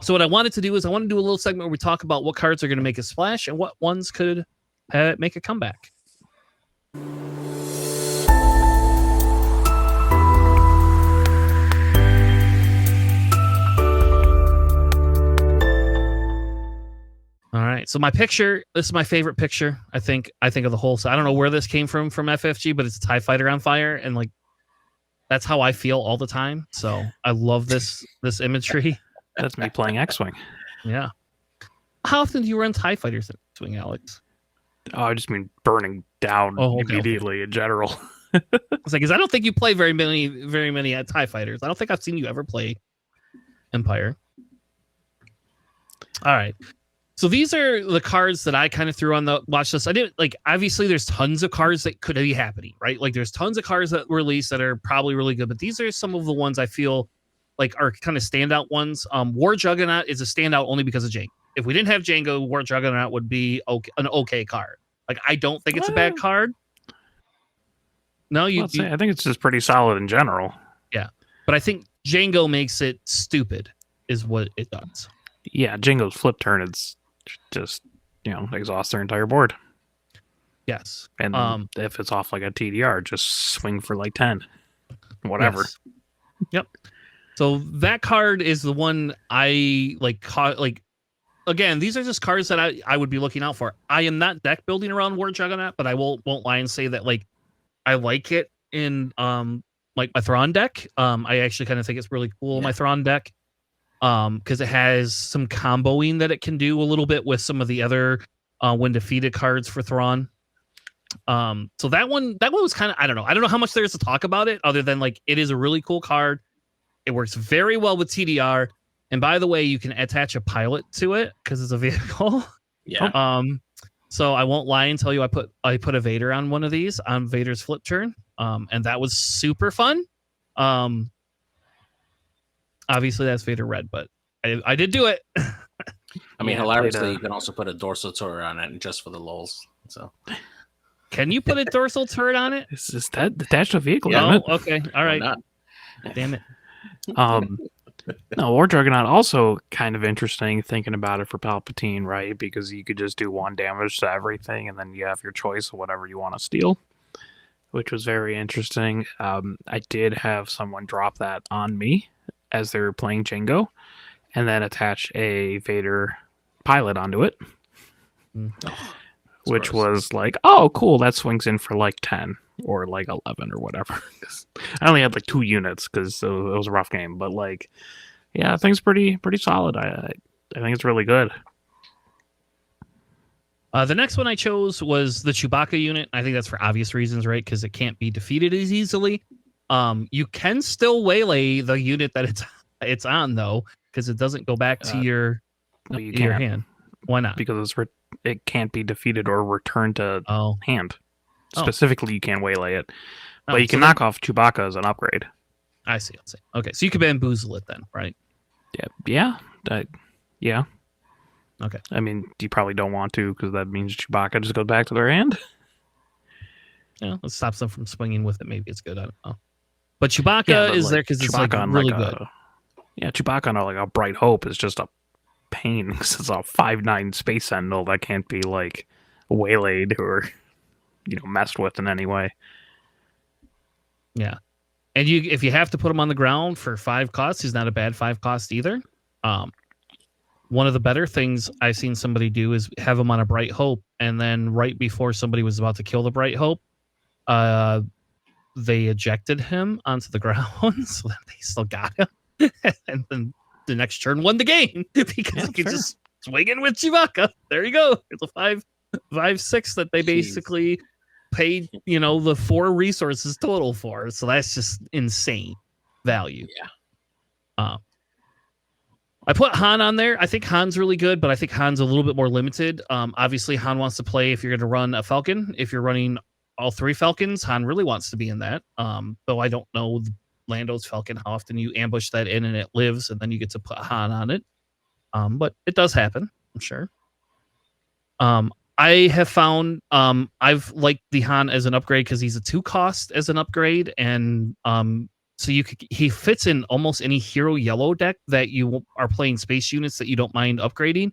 So what I wanted to do is I want to do a little segment where we talk about what cards are going to make a splash and what ones could make a comeback. All right, so my picture. This is my favorite picture. I think of the whole. So I don't know where this came from FFG, but it's a TIE fighter on fire, and like that's how I feel all the time. So I love this imagery. That's me playing X-Wing. Yeah. How often do you run TIE fighters in X-Wing, Alex? Oh, I just mean burning down immediately in general. It's like, because I don't think you play very many TIE fighters. I don't think I've seen you ever play Empire. All right. So these are the cards that I kind of threw on the watch list. I didn't like, obviously there's tons of cards that could be happening, right? Like there's tons of cards that were released that are probably really good, but these are some of the ones I feel like are kind of standout ones. War Juggernaut is a standout only because of Jango. If we didn't have Jango, War Juggernaut would be an okay card. Like I don't think it's a bad card. No, I think it's just pretty solid in general. Yeah, but I think Jango makes it stupid, is what it does. Yeah, Jango's flip turn, it's just, exhaust their entire board. Yes. And if it's off like a TDR, just swing for like 10. Whatever. Yes. Yep. So that card is the one I like. Again, these are just cards that I would be looking out for. I am not deck building around War Juggernaut, but I won't lie and say that like I like it in like my Thrawn deck. I actually kind of think it's really cool in my Thrawn deck. Because it has some comboing that it can do a little bit with some of the other when defeated cards for Thrawn. So that one was kind of, I don't know how much there is to talk about it other than like it is a really cool card. It works very well with TDR, and by the way, you can attach a pilot to it because it's a vehicle. Yeah. So I won't lie and tell you I put a Vader on one of these on Vader's flip turn. And that was super fun. Obviously, that's Vader Red, but I did do it. I mean, hilariously, you can also put a dorsal turret on it just for the lulz. So, can you put a dorsal turret on it? Is that attached to a vehicle? No, okay, all right. Damn it. No, War Juggernaut also kind of interesting thinking about it for Palpatine, right? Because you could just do 1 damage to everything, and then you have your choice of whatever you want to steal, which was very interesting. I did have someone drop that on me as they were playing Jango, and then attach a Vader pilot onto it, which was like, oh, cool, that swings in for like 10 or like 11 or whatever. I only had like 2 units because it was a rough game, but like, yeah, I think it's pretty solid. I think it's really good. The next one I chose was the Chewbacca unit. I think that's for obvious reasons, right? Because it can't be defeated as easily. You can still waylay the unit that it's on though, because it doesn't go back to your hand. Why not? Because it can't be defeated or returned to hand. Specifically, you can't waylay it, but you can knock off Chewbacca as an upgrade. I see. Okay, so you can bamboozle it then, right? Yeah. Okay. I mean, you probably don't want to because that means Chewbacca just goes back to their hand. Yeah, let's stop them from swinging with it. Maybe it's good. I don't know. But Chewbacca is there because it's like really good. Chewbacca on like a Bright Hope is just a pain because it's a 5/9 Space Sentinel that can't be like waylaid or messed with in any way. Yeah, and if you have to put him on the ground for 5 costs, he's not a bad 5 cost either. One of the better things I've seen somebody do is have him on a Bright Hope, and then right before somebody was about to kill the Bright Hope, they ejected him onto the ground, so that they still got him. And then the next turn won the game because he could just swing in with Chewbacca. There you go. It's a 5/6 that they basically paid, the 4 resources total for. So that's just insane value. Yeah. I put Han on there. I think Han's really good, but I think Han's a little bit more limited. Obviously, Han wants to play if you're going to run a Falcon. If you're running all 3 Falcons, Han really wants to be in that. Though I don't know Lando's Falcon, how often you ambush that in and it lives, and then you get to put Han on it. But it does happen, I'm sure. I have found I've liked the Han as an upgrade because he's a 2 cost as an upgrade, and So he fits in almost any hero yellow deck that you are playing space units that you don't mind upgrading.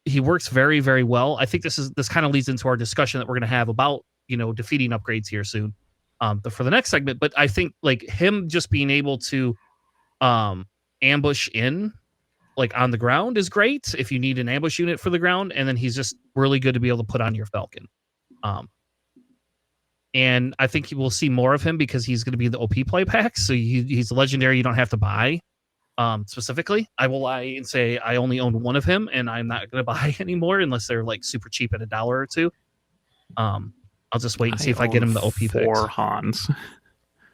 He works very, very well. I think this kind of leads into our discussion that we're going to have about, defeating upgrades here soon, for the next segment. But I think like him just being able to ambush in like on the ground is great if you need an ambush unit for the ground, and then he's just really good to be able to put on your Falcon. And I think you will see more of him because he's going to be in the OP play pack. So he's a legendary you don't have to buy. Specifically, I will lie and say I only own one of him, and I'm not going to buy anymore unless they're like super cheap at $1 or $2. I'll just wait and see if I get him the OP picks. 4 Hans.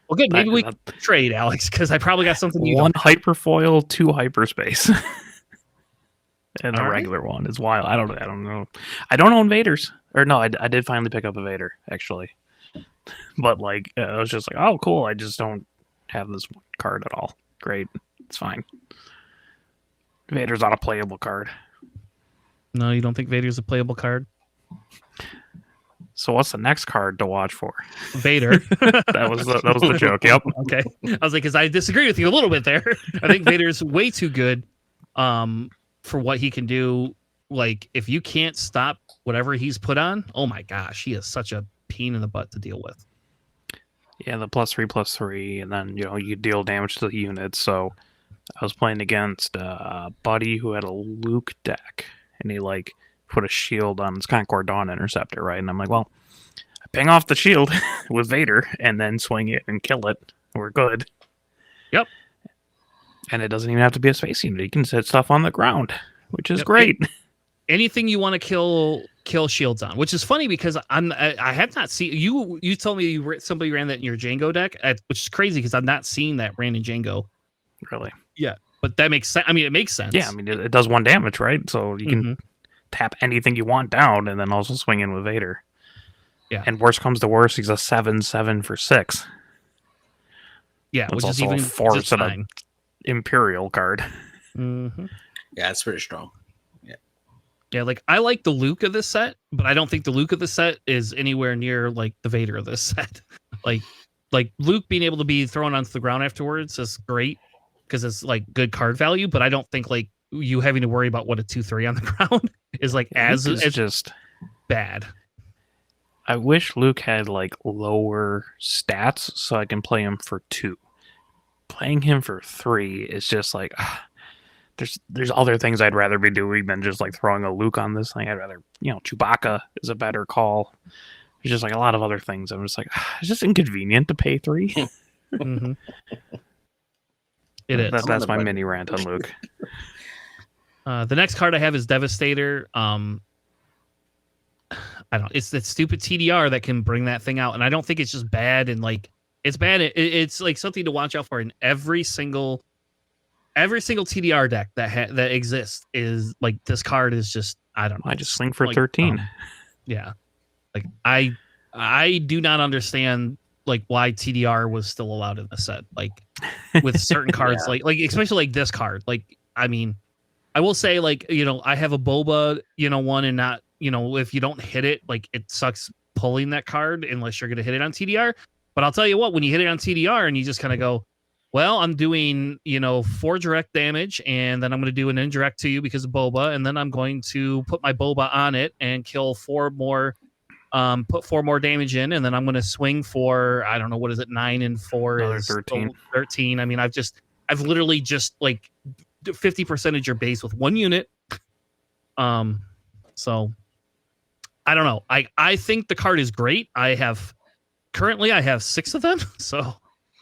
Well, good. Maybe we can trade, Alex, because I probably got something. One hyperfoil, 2 hyperspace, and a regular one is wild. I don't know. I don't own Vaders, or no, I did finally pick up a Vader actually, but like I was just like, oh, cool. I just don't have this card at all. Great, it's fine. Vader's not a playable card. No, you don't think Vader's a playable card? So what's the next card to watch for? Vader. that was the joke. Yep. Okay. I was like, because I disagree with you a little bit there. I think Vader's way too good for what he can do. Like, if you can't stop whatever he's put on, oh my gosh, he is such a pain in the butt to deal with. Yeah, the +3/+3, and then you deal damage to the units. So I was playing against a buddy who had a Luke deck, and he like put a shield on his Concord Dawn Interceptor, right? And I'm like, well, I ping off the shield with Vader and then swing it and kill it. We're good. Yep. And it doesn't even have to be a space unit. You can set stuff on the ground, which is great. Anything you want to kill shields on, which is funny because I have not seen you told me somebody ran that in your Django deck, which is crazy because I'm not seeing that ran in Django. Really? Yeah. But that makes sense. I mean, it makes sense. Yeah, I mean, it does 1 damage, right? So you can tap anything you want down and then also swing in with Vader. Yeah. And worst comes to worst, he's a 7/7 for 6. Yeah, That's which is also even force and an Imperial card. Mm-hmm. Yeah, it's pretty strong. Yeah, like I like the Luke of this set, but I don't think the Luke of the set is anywhere near like the Vader of this set. like Luke being able to be thrown onto the ground afterwards is great because it's like good card value, but I don't think like you having to worry about what a 2/3 on the ground is like it's just bad. I wish Luke had like lower stats so I can play him for 2. Playing him for 3 is just like there's other things I'd rather be doing than just like throwing a Luke on this thing. I'd rather, Chewbacca is a better call. There's just like a lot of other things. I'm just like, it's just inconvenient to pay 3. Mm-hmm. It is. That's my mini rant on Luke. The next card I have is Devastator. I don't know. It's that stupid TDR that can bring that thing out. And I don't think it's just bad. And like, it's bad. It's like something to watch out for in every single TDR deck that exists. Is like, this card is just, I don't know. I just swing for 13. Yeah. Like I do not understand like why TDR was still allowed in the set. Like with certain cards, like especially like this card. Like, I mean, I will say like, I have a Boba, one, and not, if you don't hit it, like it sucks pulling that card unless you're going to hit it on TDR. But I'll tell you what, when you hit it on TDR and you just kind of go, well, I'm doing, 4 direct damage, and then I'm going to do an indirect to you because of Boba, and then I'm going to put my Boba on it and kill 4 more, put 4 more damage in, and then I'm going to swing for, I don't know, what is it, 9 and 4 Another is 13. 13. I mean, I've literally just like 50% your base with 1 unit. So I don't know. I think the card is great. Currently I have 6 of them. So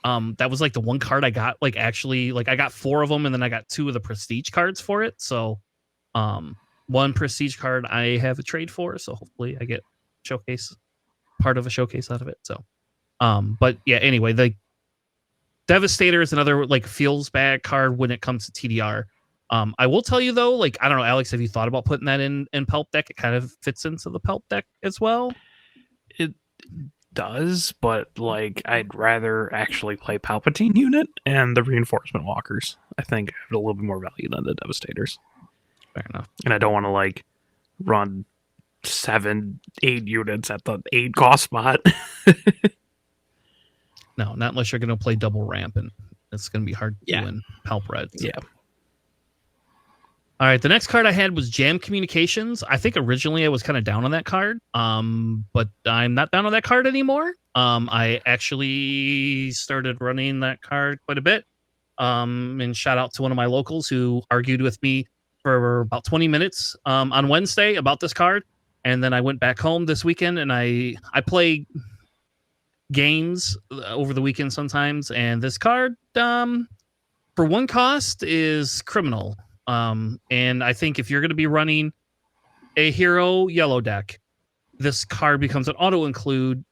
that was like the one card I got, like actually, like I got 4 of them, and then I got 2 of the prestige cards for it. So 1 prestige card I have a trade for, so hopefully I get part of a showcase out of it. So but yeah, anyway, the Devastator is another like feels bad card when it comes to TDR. I will tell you though, like, I don't know, Alex, have you thought about putting that in Pelp deck? It kind of fits into the Pelp deck as well. It does, but like I'd rather actually play Palpatine unit and the reinforcement walkers. I think have a little bit more value than the Devastators. Fair enough. And I don't want to like run 7-8 units at the 8 cost spot. No, not unless you're going to play double ramp, and it's going to be hard to win Palp Reds. Yeah. All right, the next card I had was Jam Communications. I think originally I was kind of down on that card, but I'm not down on that card anymore. I actually started running that card quite a bit. And shout out to one of my locals who argued with me for about 20 minutes on Wednesday about this card. And then I went back home this weekend, and I play games over the weekend sometimes. And this card, for one cost, is criminal. And I think if you're going to be running a hero yellow deck, this card becomes an auto include,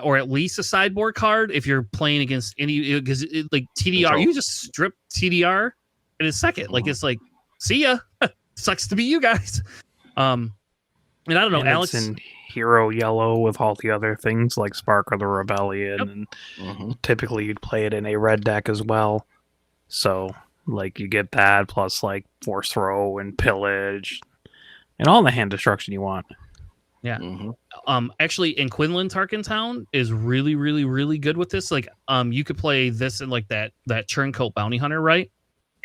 or at least a sideboard card if you're playing against any, because like TDR, Control. you just strip TDR in a second. Like it's like, see ya. Sucks to be you guys. And I don't know, And Alex. it's in hero yellow with all the other things like Spark of the Rebellion, and typically you'd play it in a red deck as well. So like you get that plus like Force Throw and Pillage and all the hand destruction you want. Yeah. Actually, in Quinlan Tarkentown is really, really, really good with this. Like, you could play this in like that Churncoat Bounty Hunter, right?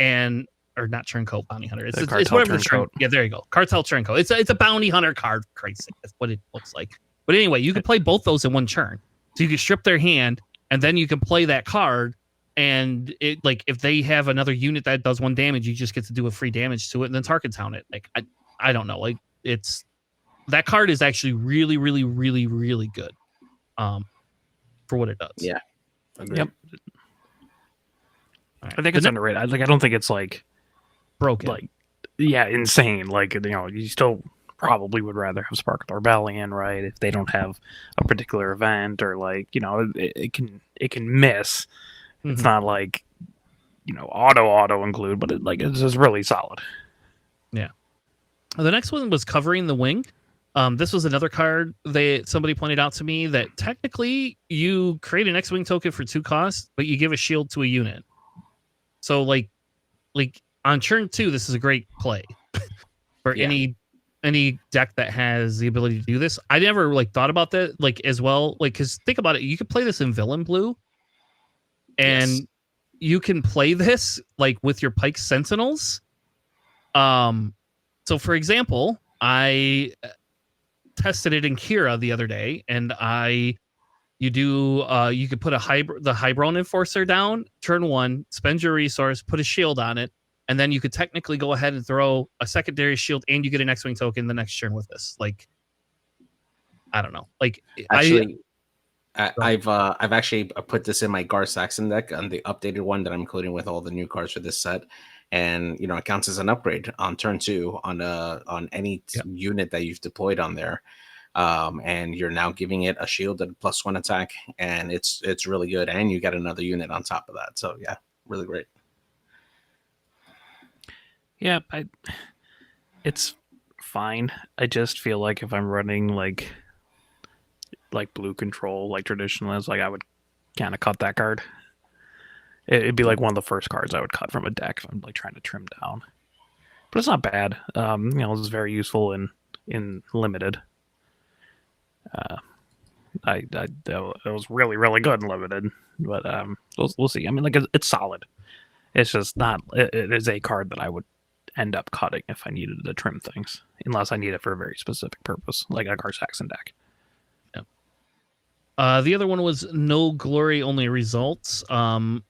Or not Churncoat Bounty Hunter. It's whatever the Churn. Yeah, there you go. Cartel Churncoat. It's a Bounty Hunter card. Crazy. That's what it looks like. But anyway, you could play both those in one churn. So you can strip their hand, and then you can play that card. And it like if they have another unit that does 1 damage, you just get to do a free damage to it and then Tarkentown it. Like I don't know. Like it's that card is actually really, really, really, really good. For what it does. Yeah. Agreed. Yep. Right. I think it's underrated. I don't think it's like broken. Like insane. Like you still probably would rather have Spark of the Rebellion, right? If they don't have a particular event or like, it can miss. It's not like, auto include, but it's just really solid. Yeah. The next one was Covering the Wing. This was another card somebody pointed out to me that technically you create an X-Wing token for 2 costs, but you give a shield to a unit. So like on turn 2, this is a great play for any deck that has the ability to do this. I never thought about that as well. Because think about it, you could play this in Villain Blue. And you can play this with your Pike Sentinels. So for example, I tested it in Kira the other day, and you could put the Hybron Enforcer down, turn 1, spend your resource, put a shield on it, and then you could technically go ahead and throw a secondary shield, and you get an X-Wing token the next turn with this. I don't know. Actually, I've actually put this in my Gar Saxon deck on the updated one that I'm including with all the new cards for this set, and it counts as an upgrade on turn 2 on any unit that you've deployed on there, and you're now giving it a shield at +1 attack, and it's really good, and you get another unit on top of that. So yeah, really great. Yeah, it's fine. I just feel like if I'm running like blue control, traditionally, I would kind of cut that card. It'd be like one of the first cards I would cut from a deck if I'm trying to trim down. But it's not bad. It's very useful in limited. It was really, really good in limited, but we'll see. I mean, it's solid. It's just not. It is a card that I would end up cutting if I needed to trim things, unless I need it for a very specific purpose, like a Gar Saxon deck. The other one was No Glory, Only Results. I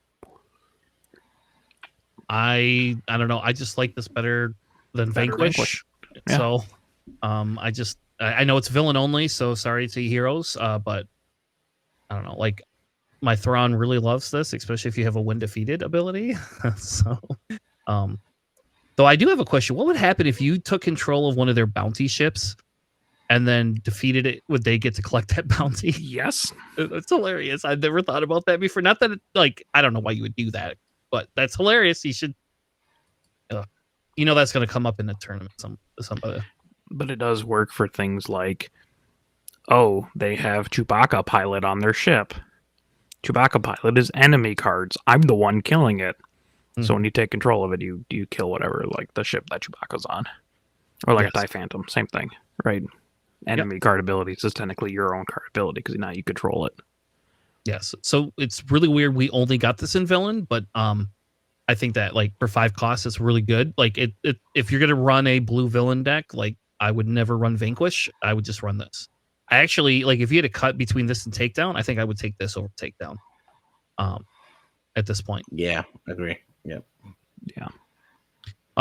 don't know. I just like this better than Vanquish. Yeah. So I know it's villain only, so sorry to heroes. But I don't know. My Thrawn really loves this, especially if you have a win defeated ability. So though I do have a question. What would happen if you took control of one of their bounty ships and then defeated it? Would they get to collect that bounty? Yes. It's hilarious. I've never thought about that before. Not that I don't know why you would do that, but that's hilarious. You should that's going to come up in the tournament somebody. But it does work for things like, they have Chewbacca pilot on their ship. Chewbacca pilot is enemy cards. I'm the one killing it. Mm-hmm. So when you take control of it, you kill whatever the ship that Chewbacca's on. Or a TIE Phantom, same thing, right? Enemy card abilities is technically your own card ability because now you control it. Yes. So it's really weird. We only got this in villain, but I think that like for 5 costs, it's really good. Like it if you're gonna run a blue villain deck, like I would never run Vanquish. I would just run this. I actually like if you had a cut between this and Takedown, I think I would take this over Takedown. At this point. Yeah, agree. Yep. Yeah.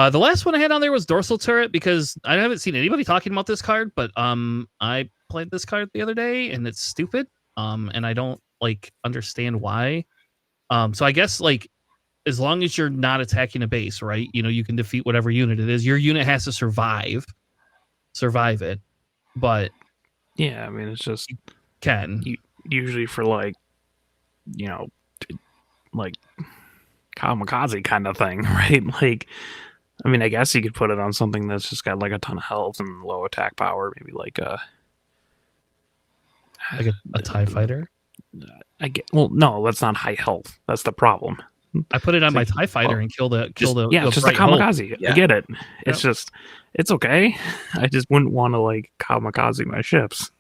The last one I had on there was Dorsal Turret because I haven't seen anybody talking about this card, but I played this card the other day and it's stupid. And I don't like understand why. So I guess like as long as you're not attacking a base, right? You know, you can defeat whatever unit it is. Your unit has to survive it. But Yeah, I mean, it's just can usually for like, like kamikaze kind of thing, right? Like, I mean, I guess you could put it on something that's just got like a ton of health and low attack power, maybe like a TIE fighter. Well, no, that's not high health. That's the problem. I put it on my TIE fighter and kill the it's just a kamikaze. Yeah. I get it. It's just it's okay. I just wouldn't want to like kamikaze my ships.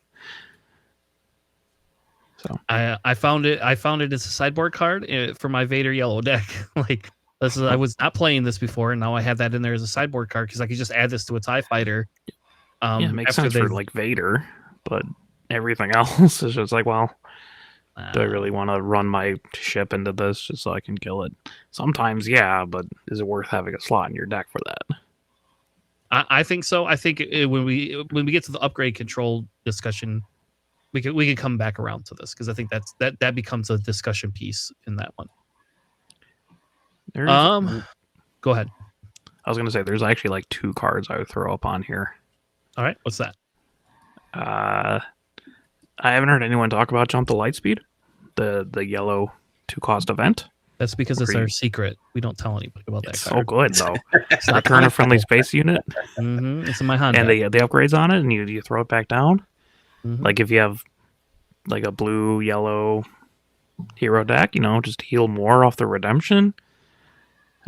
So I found it as a sideboard card for my Vader yellow deck. Like I was not playing this before, and now I have that in there as a sideboard card because I could just add this to a TIE fighter. Yeah, it makes sense for like Vader, but everything else is just like, well, do I really want to run my ship into this just so I can kill it? Sometimes, yeah, but is it worth having a slot in your deck for that? I think so. I think when we get to the upgrade control discussion, we could come back around to this because I think that becomes a discussion piece in that one. Go ahead. I was gonna say there's actually like 2 cards I would throw up on here. All right, what's that? I haven't heard anyone talk about Jump to Lightspeed, the yellow 2-cost event. That's because it's our secret. We don't tell anybody about that. It's card. so good though. It's not turn a friendly space unit. Mm-hmm. It's in my Honda. And the upgrades on it, and you throw it back down. Mm-hmm. Like if you have like a blue yellow hero deck, just heal more off the redemption.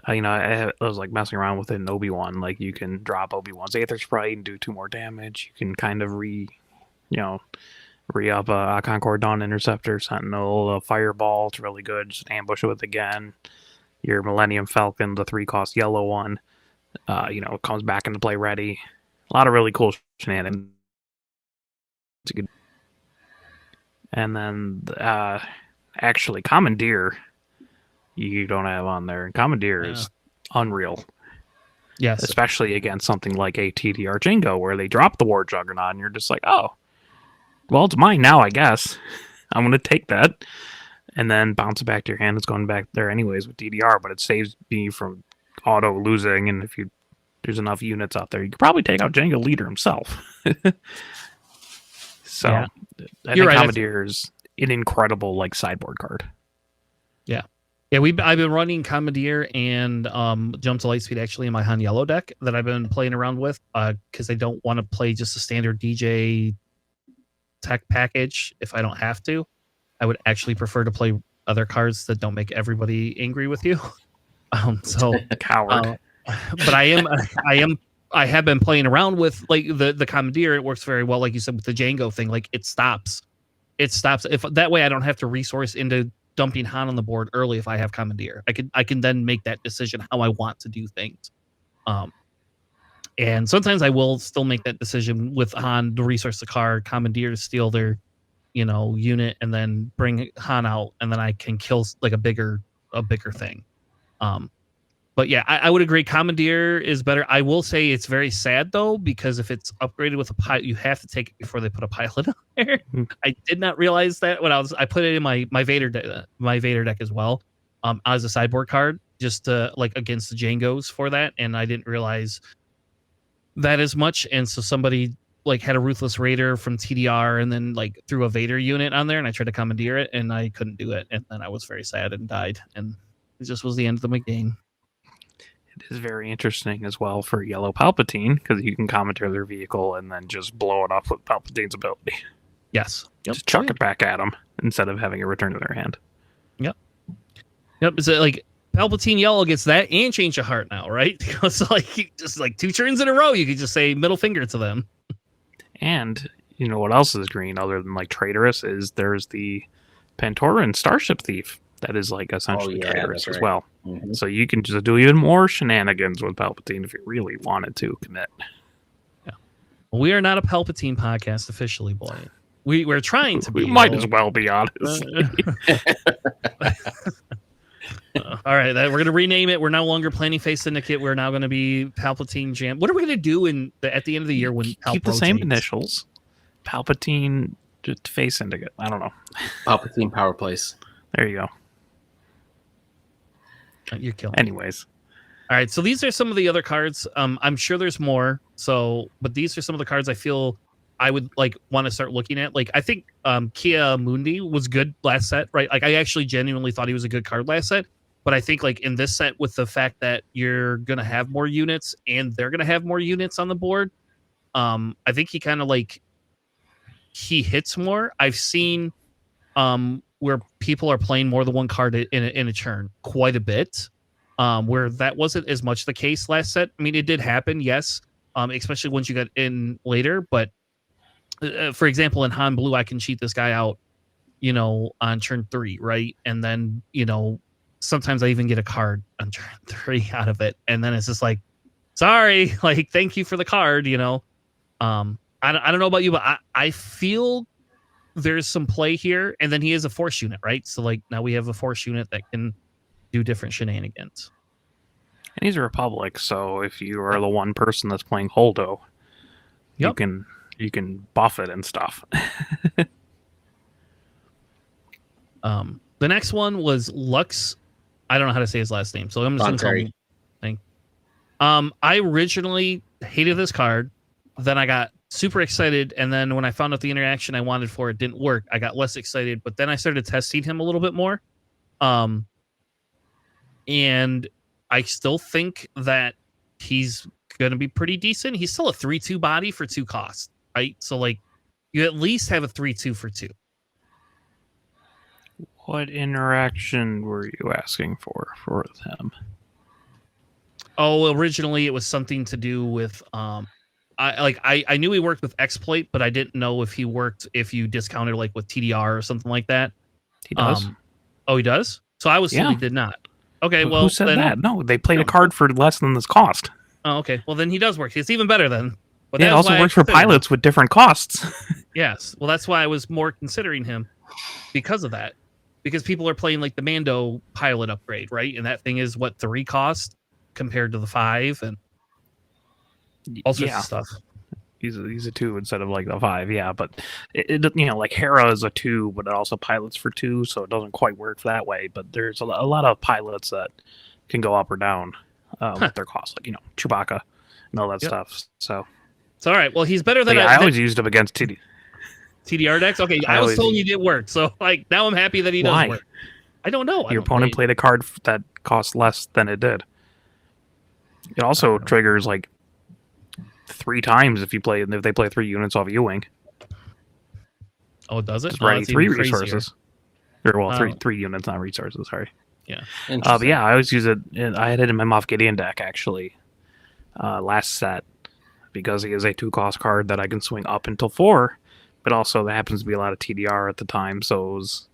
I was like messing around with it in Obi-Wan. Like you can drop Obi-Wan's Aether Sprite and do 2 more damage. You can kind of re-up a Concord Dawn Interceptor, Sentinel, a Fireball. It's really good. Just ambush it with again. Your Millennium Falcon, the 3-cost yellow one, comes back into play ready. A lot of really cool shenanigans. It's a good. And then, actually, Commandeer, you don't have on there. And Commandeer is unreal. Yes. Especially against something like a TDR Jingo, where they drop the War Juggernaut, and you're just like, oh, well, it's mine now, I guess. I'm going to take that. And then bounce it back to your hand. It's going back there anyways with DDR, but it saves me from auto losing. And if there's enough units out there, you could probably take out Django Leader himself. So I think right. Commandeer is an incredible like sideboard card. Yeah. Yeah, I've been running Commandeer and Jump to Lightspeed actually in my Han Yellow deck that I've been playing around with because I don't want to play just a standard DJ tech package if I don't have to. I would actually prefer to play other cards that don't make everybody angry with you. So Coward. But I have been playing around with like the Commandeer. It works very well, like you said, with the Django thing. Like it stops. If that way I don't have to resource into dumping Han on the board early if I have Commandeer. I can then make that decision how I want to do things. And sometimes I will still make that decision with Han to resource the card, Commandeer to steal their, unit, and then bring Han out, and then I can kill like a bigger thing. But yeah, I would agree. Commandeer is better. I will say it's very sad though, because if it's upgraded with a pilot, you have to take it before they put a pilot on there. I did not realize that when I put it in my Vader deck as well, as a sideboard card, just to like against the Jangos for that, and I didn't realize that as much. And so somebody like had a Ruthless Raider from TDR and then like threw a Vader unit on there, and I tried to Commandeer it and I couldn't do it, and then I was very sad and died, and it just was the end of the game. It is very interesting as well for Yellow Palpatine because you can commandeer their vehicle and then just blow it up with Palpatine's ability. Yes. Yep. Just chuck it back at them instead of having it return to their hand. Yep. It's like Palpatine Yellow gets that and Change of Heart now, right? It's like just like 2 turns in a row, you could just say middle finger to them. And you know what else is green other than like Traitorous is there's the Pantora and Starship Thief. That is like essentially traitorous that's as right. well. Mhm. So you can just do even more shenanigans with Palpatine if you really wanted to commit. We are not a Palpatine podcast officially, boy. We're trying to be. We might as well be honest. All right, we're going to rename it. We're no longer Planning Phase Syndicate. We're now going to be Palpatine Jam. What are we going to do at the end of the year when keep the same initials? Palpatine Phase Syndicate. I don't know. Palpatine Power Place. There you go. You're killing. Anyways. All right, so these are some of the other cards. I'm sure there's more. But these are some of the cards I feel I would want to start looking at. Like I think Kia Mundi was good last set, right? Like I actually genuinely thought he was a good card last set. But I think in this set, with the fact that you're gonna have more units and they're gonna have more units on the board, I think he kind of he hits more. I've seen where people are playing more than one card in a turn quite a bit. Where that wasn't as much the case last set. I mean, it did happen, yes, especially once you got in later. But for example, in Han Blue, I can cheat this guy out, on turn 3, right? And then, sometimes I even get a card on turn 3 out of it. And then it's just sorry, thank you for the card, I don't know about you, but I feel there's some play here. And then he is a force unit, right? So now we have a force unit that can do different shenanigans. And he's a Republic, so if you are the one person that's playing Holdo, you can buff it and stuff. The next one was Lux. I don't know how to say his last name, so I'm just going to call him. I originally hated this card. Then I got super excited, and then when I found out the interaction I wanted for it didn't work, I got less excited. But then I started testing him a little bit more, and I still think that he's going to be pretty decent. He's still a 3/2 body for 2 costs, right? So you at least have a 3/2 for 2. What interaction were you asking for him? Oh, originally it was something to do with I knew he worked with exploit, but I didn't know if he worked if you discounted with TDR or something like that. He does. Oh, he does? So I was told he did not. Okay, well, who said that? No, they played a card for less than this cost. Oh, okay. Well, then he does work. It's even better then. But it also works for pilots with different costs. Yes. Well, that's why I was more considering him because of that. Because people are playing the Mando pilot upgrade, right? And that thing is 3 cost compared to the 5 and all sorts of stuff. He's a 2 instead of the 5, yeah. But it Hera is a 2, but it also pilots for 2, so it doesn't quite work that way. But there's a lot of pilots that can go up or down with their costs, Chewbacca and all that stuff. So it's all right. Well, he's better than I always used him against TDR decks. Okay, I was told he didn't work, so now I'm happy that he does work. I don't know. Your opponent played a card that cost less than it did. It also triggers 3 times if they play 3 units off U-wing. Oh, does it? Just ready 3 resources. Or 3 units, not resources. Sorry. Yeah. But yeah, I always use it. I had it in my Moff Gideon deck actually last set because he is a 2-cost card that I can swing up until 4. But also, there happens to be a lot of TDR at the time, so it was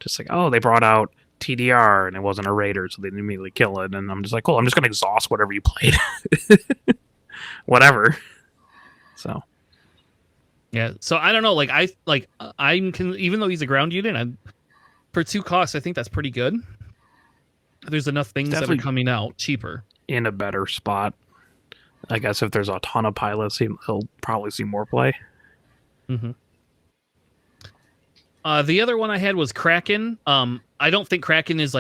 just they brought out TDR, and it wasn't a Raider, so they didn't immediately kill it. And I'm just cool, I'm just going to exhaust whatever you played. Whatever. So. Yeah, so I don't know, even though he's a ground unit, for 2 costs, I think that's pretty good. There's enough things that are coming out cheaper. In a better spot. I guess if there's a ton of pilots, he'll probably see more play. Mm-hmm. The other one I had was Kraken. I don't think Kraken is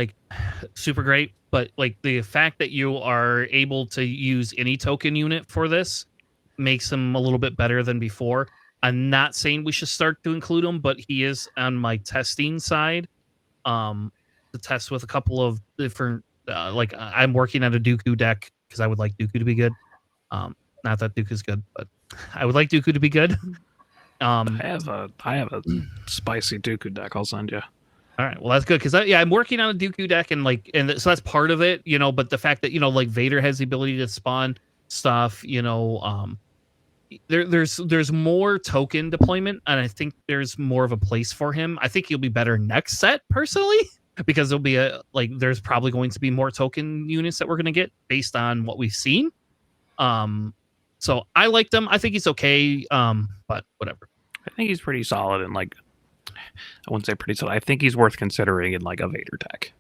super great, but the fact that you are able to use any token unit for this makes him a little bit better than before. I'm not saying we should start to include him, but he is on my testing side. To test with a couple of different, I'm working on a Dooku deck because I would like Dooku to be good. Not that Dooku's good, but I would like Dooku to be good. I have a spicy Dooku deck I'll send you. All right, well that's good because I'm working on a Dooku deck and so that's part of it, But the fact that Vader has the ability to spawn stuff, there's more token deployment, and I think there's more of a place for him. I think he'll be better next set personally, because there'll be there's probably going to be more token units that we're going to get based on what we've seen. So I liked him. I think he's okay. But whatever. I think he's pretty solid, and like, I wouldn't say pretty solid. I think he's worth considering in like a Vader deck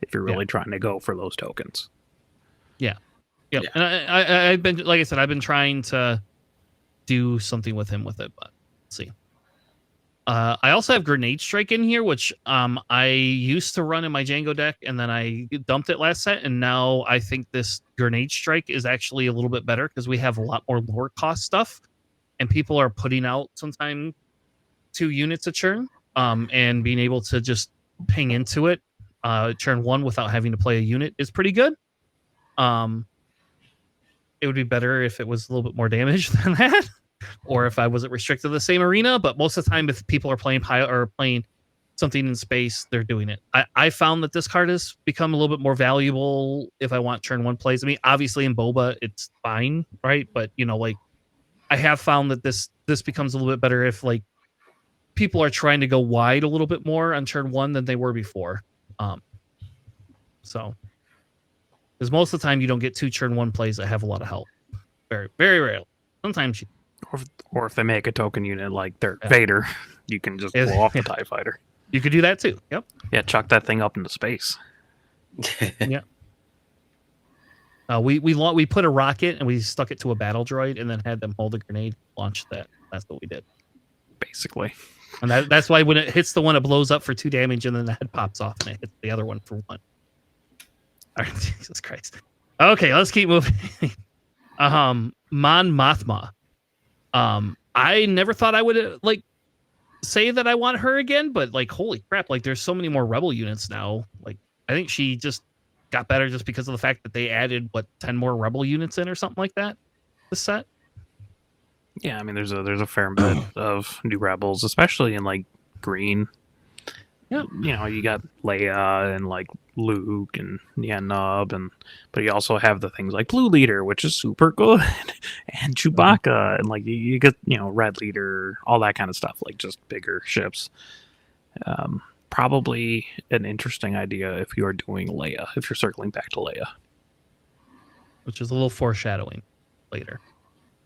if you're really trying to go for those tokens. Yeah. And I've been, like I said, I've been trying to do something with him with it, but let's see. I also have Grenade Strike in here, which I used to run in my Django deck, and then I dumped it last set, and now I think this Grenade Strike is actually a little bit better because we have a lot more lower cost stuff, and people are putting out sometimes 2 units a churn, and being able to just ping into it churn 1 without having to play a unit is pretty good. It would be better if it was a little bit more damage than that, or if I wasn't restricted to the same arena. But most of the time, if people are playing playing something in space, they're doing it. I found that this card has become a little bit more valuable if I want turn 1 plays. I mean, obviously in Boba, it's fine, right? But like, I have found that this becomes a little bit better if like people are trying to go wide a little bit more on turn 1 than they were before. So. Because most of the time you don't get 2 turn 1 plays that have a lot of help. Very, very rarely. Sometimes you... Or if they make a token unit like their Vader, you can just blow off the TIE Fighter. You could do that too. Yep. Yeah, chuck that thing up into space. Yeah. We put a rocket and we stuck it to a battle droid and then had them hold a grenade, launch that. That's what we did. Basically. And that's why when it hits the one, it blows up for 2 damage and then the head pops off and it hits the other one for 1. All right, Jesus Christ. Okay, let's keep moving. Mon Mothma. I never thought I would like say that I want her again, but like, holy crap! Like, there's so many more Rebel units now. Like, I think she just got better just because of the fact that they added 10 more Rebel units in or something like that. This set. Yeah, I mean, there's a fair bit of new Rebels, especially in like green. Yeah, you got Leia and like Luke and Nub, but you also have the things like Blue Leader, which is super good, and Chewbacca, and like you get Red Leader, all that kind of stuff, like just bigger ships. Probably an interesting idea if you are doing Leia, if you're circling back to Leia, which is a little foreshadowing later.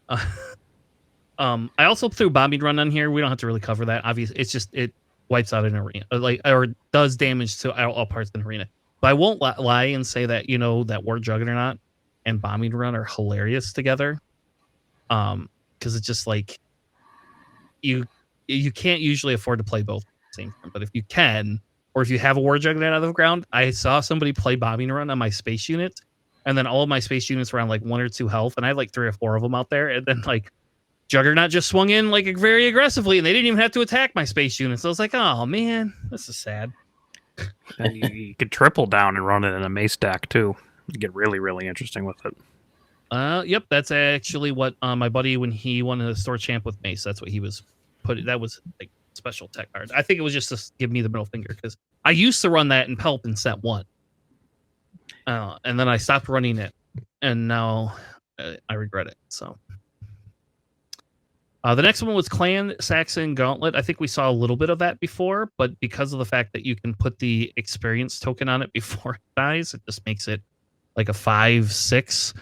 I also threw Bombing Run on here. We don't have to really cover that. Obviously, it's just it wipes out an arena, or does damage to all parts of an arena. But I won't lie and say that that War Juggernaut and Bombing Run are hilarious together. Because it's just like you can't usually afford to play both at the same time. But if you can, or if you have a War Juggernaut out of the ground, I saw somebody play Bombing Run on my space unit, and then all of my space units were on like 1 or 2 health, and I had like 3 or 4 of them out there, and then like Juggernaut just swung in like very aggressively, and they didn't even have to attack my space units. So I was like, oh man, this is sad. And you could triple down and run it in a mace deck too. You get really, really interesting with it. Yep, that's actually what my buddy, when he won the store champ with mace, that's what he was putting. That was like special tech card. I think it was just to give me the middle finger because I used to run that in Pelp in set 1, and then I stopped running it, and now I regret it. So. The next one was Clan Saxon Gauntlet. I think we saw a little bit of that before, but because of the fact that you can put the experience token on it before it dies, it just makes it like a 5/6.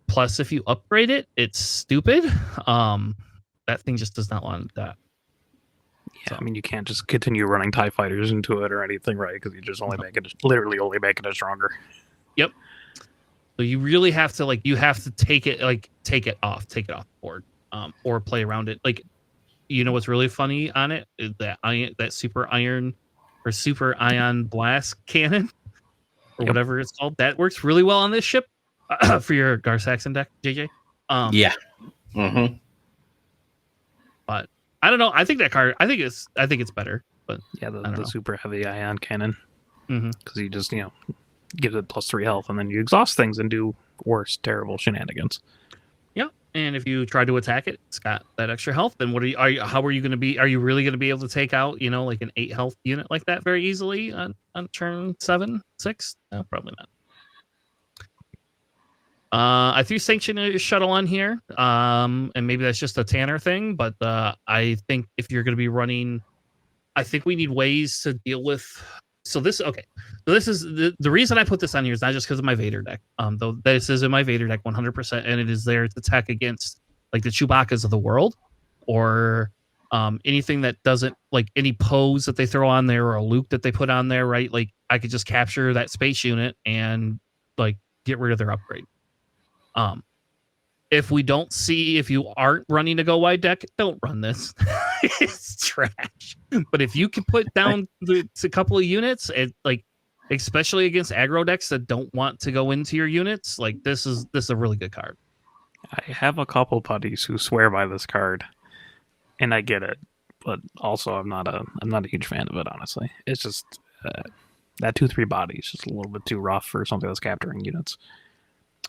Plus, if you upgrade it, it's stupid. That thing just does not want that. Yeah, I mean, you can't just continue running TIE Fighters into it or anything, right? Because you just literally only making it stronger. Yep. So you really have to take it off the board. Or play around it. Like, what's really funny on it is that super ion blast cannon or whatever it's called. That works really well on this ship for your Gar Saxon deck, JJ. Yeah. Mm-hmm. But I don't know. I think that card. I think it's better. But yeah, the super heavy ion cannon. Because you just give it +3 health, and then you exhaust things and do worse, terrible shenanigans. And if you try to attack it, it's got that extra health. Then how are you going to be? Are you really going to be able to take out, like an 8 health unit like that very easily on turn 7, 6? No, probably not. I threw Sanction Shuttle on here, and maybe that's just a Tanner thing, but I think if you're going to be running, I think we need ways to deal with. So this is the reason I put this on here is not just because of my Vader deck. Though this is in my Vader deck 100%, and it is there to attack against like the Chewbacca's of the world, or anything that doesn't like any pose that they throw on there or a Luke that they put on there, right? Like I could just capture that space unit and like get rid of their upgrade. If you aren't running a go wide deck, don't run this. It's trash. But if you can put down a couple of units, it like especially against aggro decks that don't want to go into your units, like this is a really good card. I have a couple buddies who swear by this card, and I get it, but also I'm not a huge fan of it. Honestly, it's just that 2/3 body is just a little bit too rough for something that's capturing units.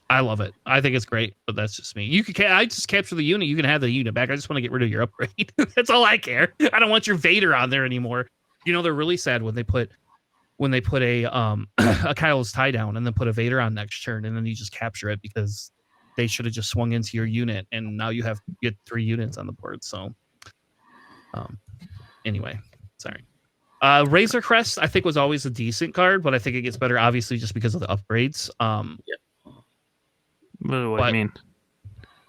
I love it. I think it's great, but that's just me. I just capture the unit. You can have the unit back. I just want to get rid of your upgrade. That's all I care. I don't want your Vader on there anymore. You know, they're really sad when they put a a Kylo's tie down and then put a Vader on next turn, and then you just capture it because they should have just swung into your unit, and now you get 3 units on the board. So, anyway, sorry. Razor Crest I think was always a decent card, but I think it gets better obviously just because of the upgrades. What do you mean?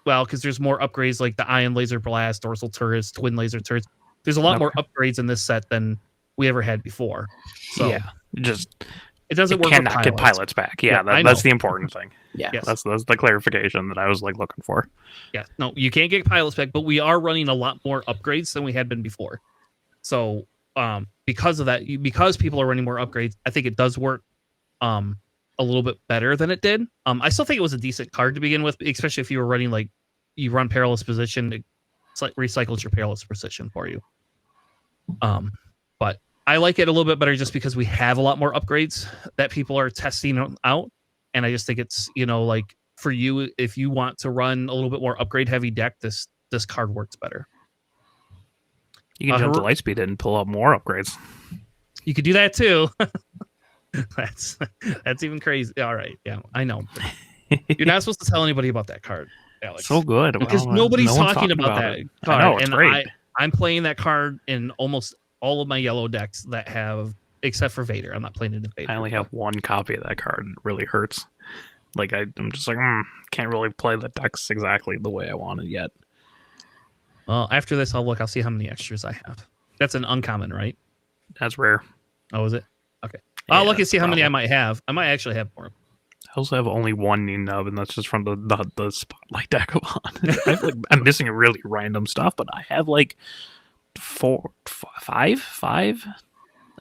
Well, because there's more upgrades like the Ion Laser Blast, Dorsal Turrets, Twin Laser Turrets. There's a lot more upgrades in this set than we ever had before. So yeah, it doesn't work. Cannot get pilots back. Yeah, that's the important thing. Yeah, yes. That's the clarification that I was like looking for. Yeah, no, you can't get pilots back, but we are running a lot more upgrades than we had been before. So because of that, because people are running more upgrades, I think it does work a little bit better than it did. I still think it was a decent card to begin with, especially if you were running like you run Perilous Position, it recycles your Perilous Position for you. But I like it a little bit better just because we have a lot more upgrades that people are testing out, and I just think it's like for you if you want to run a little bit more upgrade heavy deck, this card works better. You can jump to Lightspeed and pull up more upgrades. You could do that too. That's even crazy. All right, yeah, I know. You're not supposed to tell anybody about that card, Alex. So good because nobody's talking about that card. I know, it's great. I'm playing that card in almost all of my yellow decks that have, except for Vader. I'm not playing it in Vader. I only have one copy of that card. It really hurts. Like I'm just like can't really play the decks exactly the way I want it yet. Well, after this, I'll see how many extras I have. That's an uncommon, right? That's rare. Oh, is it? Okay. Yeah, I'll look and see how many I might have. I might actually have more. I also have only one new nub, and that's just from the Spotlight deck I'm missing really random stuff, but I have like five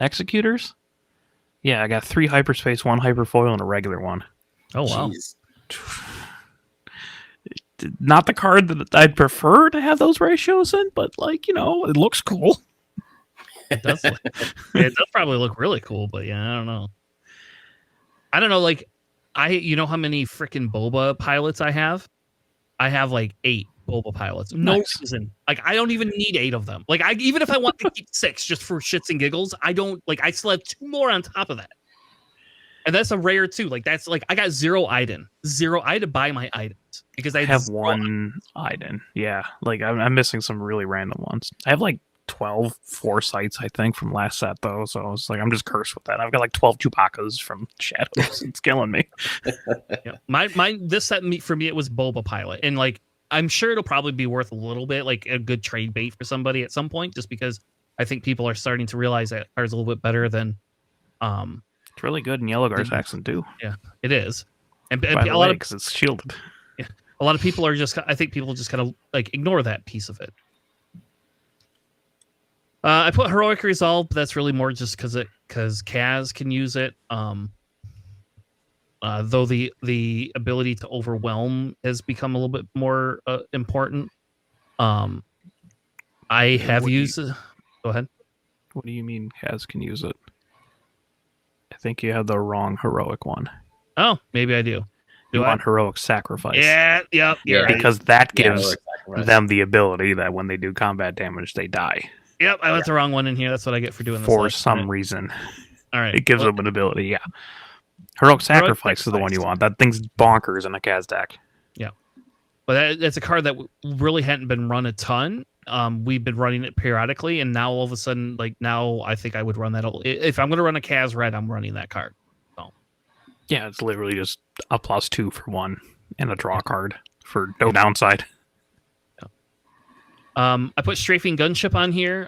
executors. Yeah, I got 3 hyperspace, 1 hyperfoil, and a regular one. Oh wow. Jeez. Not the card that I'd prefer to have those ratios in, but like, it looks cool. It does. It does probably look really cool, but yeah, I don't know. Like you know how many freaking Boba pilots I have? I have like 8 Boba pilots. No reason. Like I don't even need 8 of them. Like even if I want to keep 6 just for shits and giggles, I don't. Like I still have 2 more on top of that. And that's a rare too. Like that's like I got 0 Iden. 0. I had to buy my items because I have 1 Iden. Yeah, like I'm missing some really random ones. I have like 12 foresights, I think, from last set though. So I was like, I'm just cursed with that. I've got like 12 Chewbacca's from Shadows. It's killing me. Yeah, my this set for me it was Boba pilot, and like I'm sure it'll probably be worth a little bit, like a good trade bait for somebody at some point, just because I think people are starting to realize that card's a little bit better than. It's really good in Yellow Guard Saxon too. Yeah, it is, and a lot of because it's shielded. Yeah, a lot of people are just. I think people just kind of like ignore that piece of it. I put Heroic Resolve, but that's really more just because Kaz can use it. Though the ability to overwhelm has become a little bit more important. I have used. Go ahead. What do you mean Kaz can use it? I think you have the wrong heroic one. Oh, maybe I do. You want heroic sacrifice. Yeah, yep. Yeah, because that gives them the ability that when they do combat damage, they die. Yep, I left the wrong one in here. That's what I get for doing this. For some reason. All right. It gives them an ability, yeah. Heroic Sacrifice is the one you want. That thing's bonkers in a Kaz deck. Yeah. But that's a card that really hadn't been run a ton. We've been running it periodically, and now all of a sudden, like now, I think I would run that. If I'm going to run a Kaz red, I'm running that card. So. Yeah, it's literally just a +2 for 1 and a draw card for no downside. I put Strafing Gunship on here.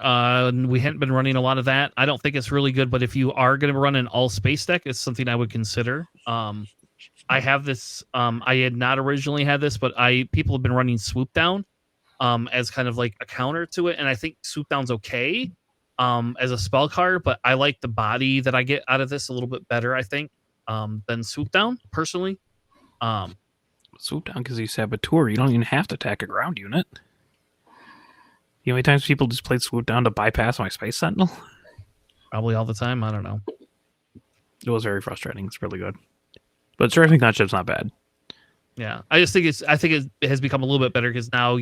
We hadn't been running a lot of that. I don't think it's really good, but if you are going to run an all space deck, it's something I would consider. I have this. I had not originally had this, but people have been running Swoop Down as kind of like a counter to it, and I think Swoop Down's okay as a spell card, but I like the body that I get out of this a little bit better, I think, than Swoop Down personally. Swoop Down gives you Saboteur. You don't even have to attack a ground unit. You know how many times people just played Swoop Down to bypass my Space Sentinel? Probably all the time. I don't know. It was very frustrating. It's really good. But Strafing Gunship's not bad. Yeah. I think it has become a little bit better because now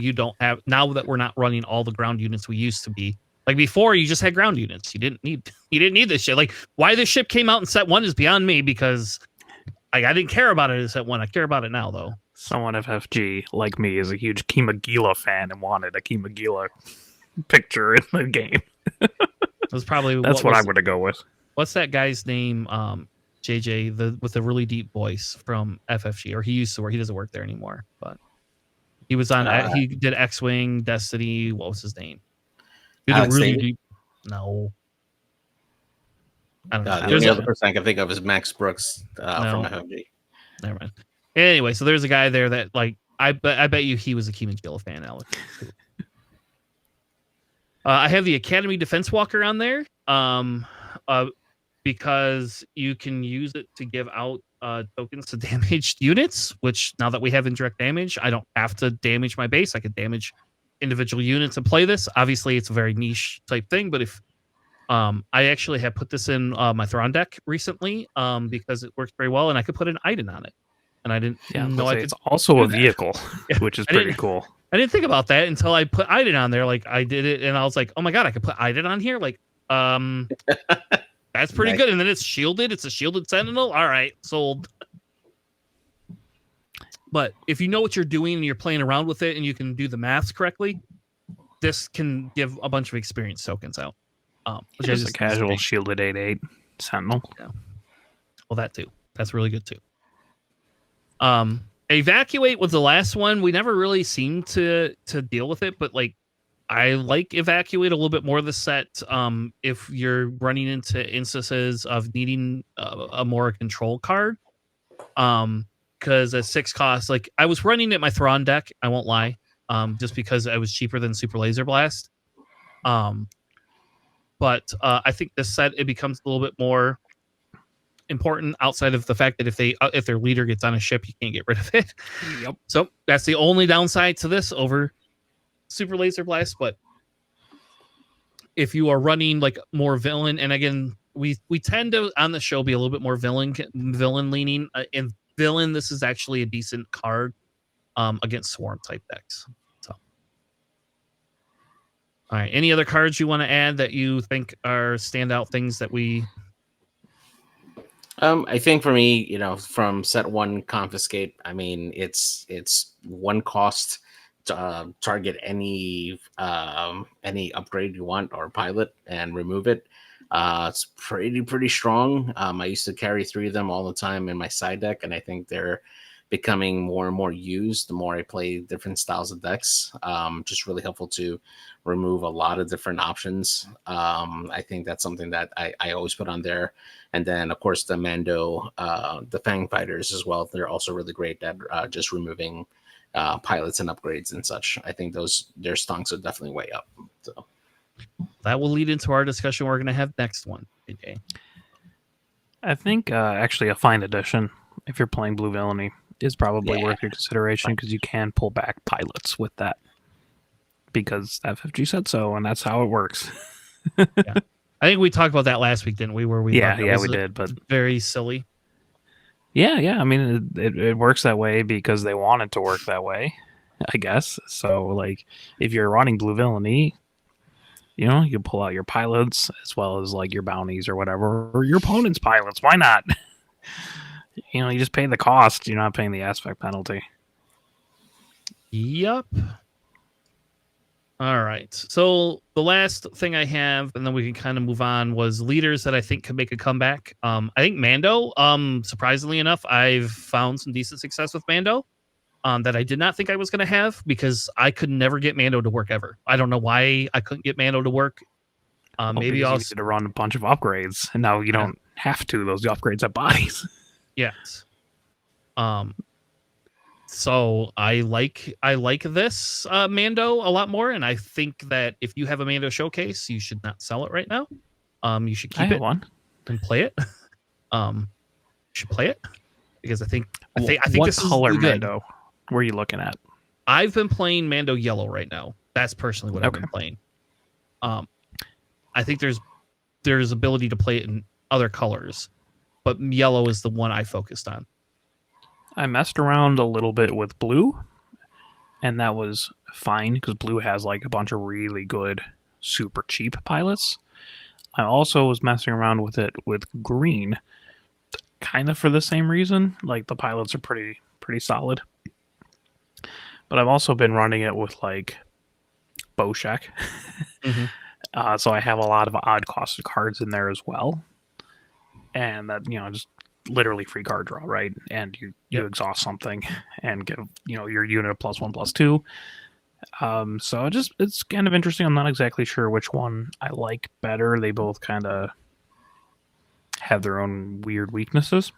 now that we're not running all the ground units we used to be. Like before, you just had ground units. You didn't need this shit. Like why this ship came out in set 1 is beyond me because I didn't care about it in set 1. I care about it now though. Someone FFG like me is a huge Kimagila fan and wanted a Kimagila picture in the game. That's probably what I'm going to go with. What's that guy's name? JJ, with the really deep voice from FFG, or he used to work. He doesn't work there anymore, but he was on. He did X-Wing, Destiny. What was his name? He did really deep. No, I don't know. The only other person I can think of is Max Brooks from FFG. Never mind. Anyway, so there's a guy there that like I bet you he was a Keenan Gill fan, Alex. I have the Academy Defense Walker on there because you can use it to give out tokens to damaged units, which now that we have indirect damage, I don't have to damage my base. I can damage individual units and play this. Obviously, it's a very niche type thing, but if I actually have put this in my Thrawn deck recently because it works very well, and I could put an Iden on it. And I didn't know it's also a vehicle, which is pretty cool. I didn't think about that until I put Iden on there. Like I did it, and I was like, "Oh my god, I could put Iden on here!" Like, that's pretty good. And then it's shielded. It's a shielded Sentinel. All right, sold. But if you know what you're doing and you're playing around with it, and you can do the maths correctly, this can give a bunch of experience tokens out. Which is a casual shielded 8/8 Sentinel. Yeah. Well, that too. That's really good too. Evacuate was the last one. We never really seemed to deal with it, but like I like Evacuate a little bit more this set. If you're running into instances of needing a more control card, because at 6 costs, like I was running it my Thrawn deck, I won't lie, just because I was cheaper than Super Laser Blast. But I think this set it becomes a little bit more important outside of the fact that if their leader gets on a ship, you can't get rid of it. Yep. So that's the only downside to this over Super Laser Blast. But if you are running like more villain, and again, we tend to on the show be a little bit more villain leaning. In villain, this is actually a decent card against swarm type decks. So, all right, any other cards you want to add that you think are standout things that we? I think for me, from set 1 Confiscate, I mean, it's 1 cost to target any upgrade you want or pilot and remove it. It's pretty strong. I used to carry 3 of them all the time in my side deck, and I think they're becoming more and more used the more I play different styles of decks. Just really helpful to remove a lot of different options. I think that's something that I always put on there. And then, of course, the Mando, the Fang Fighters as well. They're also really great at just removing pilots and upgrades and such. I think their stonks are definitely way up. So that will lead into our discussion we're going to have next one today. I think actually a fine addition, if you're playing Blue Villainy, is probably worth your consideration because you can pull back pilots with that because FFG said so, and that's how it works. Yeah. I think we talked about that last week, didn't we? Where we we did, but very silly. Yeah. I mean, it works that way because they want it to work that way, I guess. So, like, if you're running Blue Villainy, you pull out your pilots as well as like your bounties or whatever, or your opponent's pilots. Why not? You just pay the cost. You're not paying the aspect penalty. Yep. All right. So the last thing I have, and then we can kind of move on, was leaders that I think could make a comeback. I think Mando. Surprisingly enough, I've found some decent success with Mando. That I did not think I was going to have because I could never get Mando to work ever. I don't know why I couldn't get Mando to work. Maybe I'll need to run a bunch of upgrades, and now you don't have to. Those upgrades have bodies. Yes. So I like this Mando a lot more, and I think that if you have a Mando showcase, you should not sell it right now. You should keep it one and play it. You should play it because I think what this color is good. Mando were you looking at? I've been playing Mando yellow right now. That's personally what I've been playing. I think there's ability to play it in other colors, but yellow is the one I focused on. I messed around a little bit with blue, and that was fine because blue has like a bunch of really good, super cheap pilots. I also was messing around with it with green, kind of for the same reason. Like the pilots are pretty solid. But I've also been running it with like Boshek. So I have a lot of odd costed cards in there as well. And that, just literally free card draw, right? And you exhaust something and give, your unit a +1/+2. So it's kind of interesting. I'm not exactly sure which one I like better. They both kind of have their own weird weaknesses.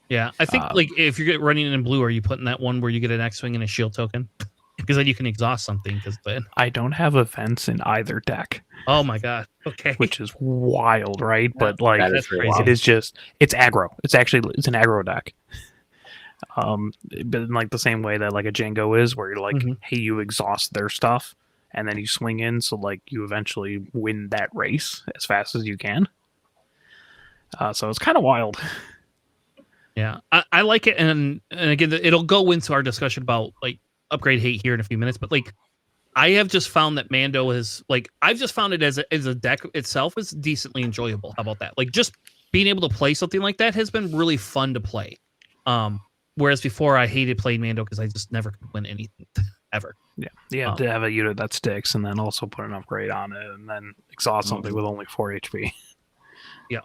Yeah, I think like if you're running in blue, are you putting that one where you get an X-wing and a shield token? Because then you can exhaust something. Because then I don't have events in either deck. Oh my god! Okay, which is wild, right? But like that's crazy. It is it's aggro. It's an aggro deck. But in like the same way that like a Django is, where you're like, hey, you exhaust their stuff, and then you swing in, so like you eventually win that race as fast as you can. So it's kind of wild. Yeah, I like it, and again, it'll go into our discussion about like upgrade hate here in a few minutes. But like, I have just found that Mando is like I've just found it as a deck itself is decently enjoyable. How about that? Like just being able to play something like that has been really fun to play. Whereas before I hated playing Mando because I just never could win anything ever. Yeah, you have to have a unit that sticks, and then also put an upgrade on it, and then exhaust something with only 4 HP. Yeah.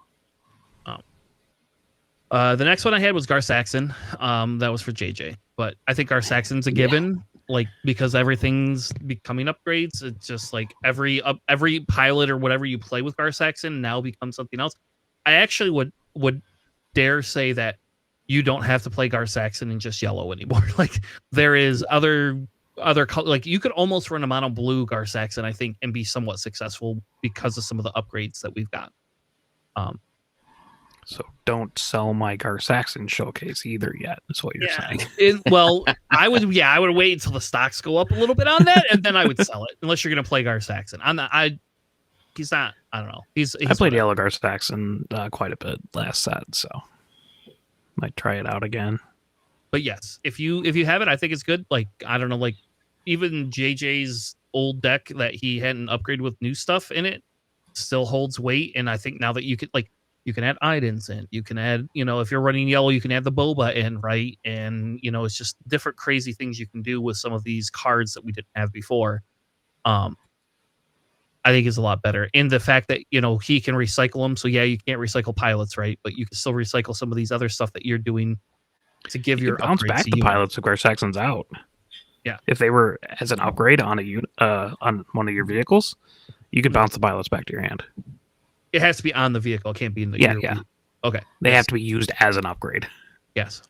The next one I had was Gar Saxon. That was for JJ, but I think Gar Saxon's a given, like because everything's becoming upgrades. It's just like every pilot or whatever you play with Gar Saxon now becomes something else. I actually would dare say that you don't have to play Gar Saxon in just yellow anymore. Like there is other like you could almost run a mono blue Gar Saxon, I think, and be somewhat successful because of some of the upgrades that we've got. So don't sell my Gar Saxon showcase either yet. That's what you're saying. I would wait until the stocks go up a little bit on that, and then I would sell it. Unless you're going to play Gar Saxon. He's not. I don't know. He's I played yellow Gar Saxon quite a bit last set, so might try it out again. But yes, if you have it, I think it's good. Like I don't know, like even JJ's old deck that he hadn't upgraded with new stuff in it still holds weight, and I think now that you could like. You can add Idens in. You can add, if you're running yellow, you can add the Boba in, right? And, it's just different crazy things you can do with some of these cards that we didn't have before. I think is a lot better. And the fact that, he can recycle them. So, yeah, you can't recycle pilots, right? But you can still recycle some of these other stuff that you're doing to give your bounce back the pilots if Gar Saxon's out. Yeah. If they were as an upgrade on a unit, on one of your vehicles, you could bounce the pilots back to your hand. It has to be on the vehicle. It can't be in the yeah. Okay. They have to be used as an upgrade. Yes.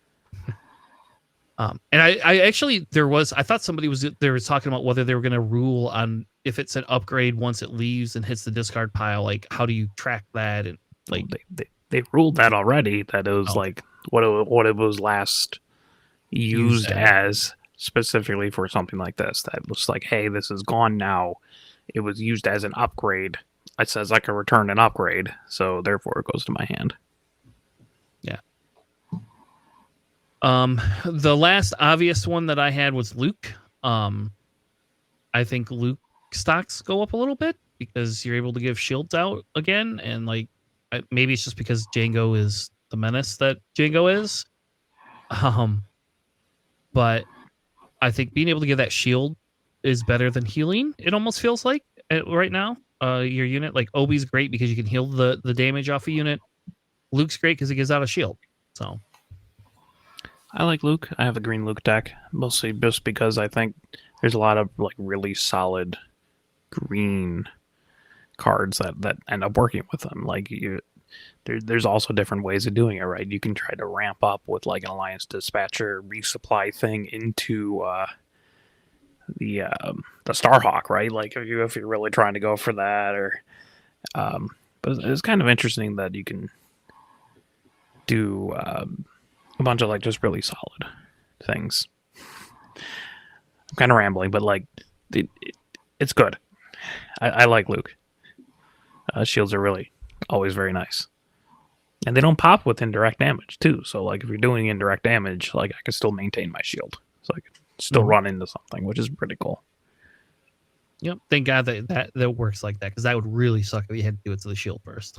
And I actually I thought somebody was talking about whether they were going to rule on if it's an upgrade once it leaves and hits the discard pile. Like, how do you track that? And like they ruled that already. That it was like what it was last used as specifically for something like this. That was like, hey, this is gone now. It was used as an upgrade. It says I can return an upgrade, so therefore it goes to my hand. Yeah. The last obvious one that I had was Luke. I think Luke stocks go up a little bit because you're able to give shields out again, and like maybe it's just because Django is the menace that Django is. But I think being able to give that shield is better than healing. It almost feels like right now. Your unit, like Obi's great because you can heal the damage off a unit. Luke's great because he gives out a shield. So I like Luke. I have a green Luke deck, mostly just because I think there's a lot of like really solid green cards that end up working with them. Like there's also different ways of doing it, right? You can try to ramp up with like an Alliance Dispatcher resupply thing into the Starhawk, right? Like if you're really trying to go for that, or but it's kind of interesting that you can do a bunch of like just really solid things. I'm kind of rambling, but like it's good. I like Luke. Shields are really always very nice, and they don't pop with indirect damage too. So like if you're doing indirect damage, like I can still maintain my shield, so I can still run into something, which is pretty cool. Yep. Thank God that works like that, because that would really suck if you had to do it to the shield first.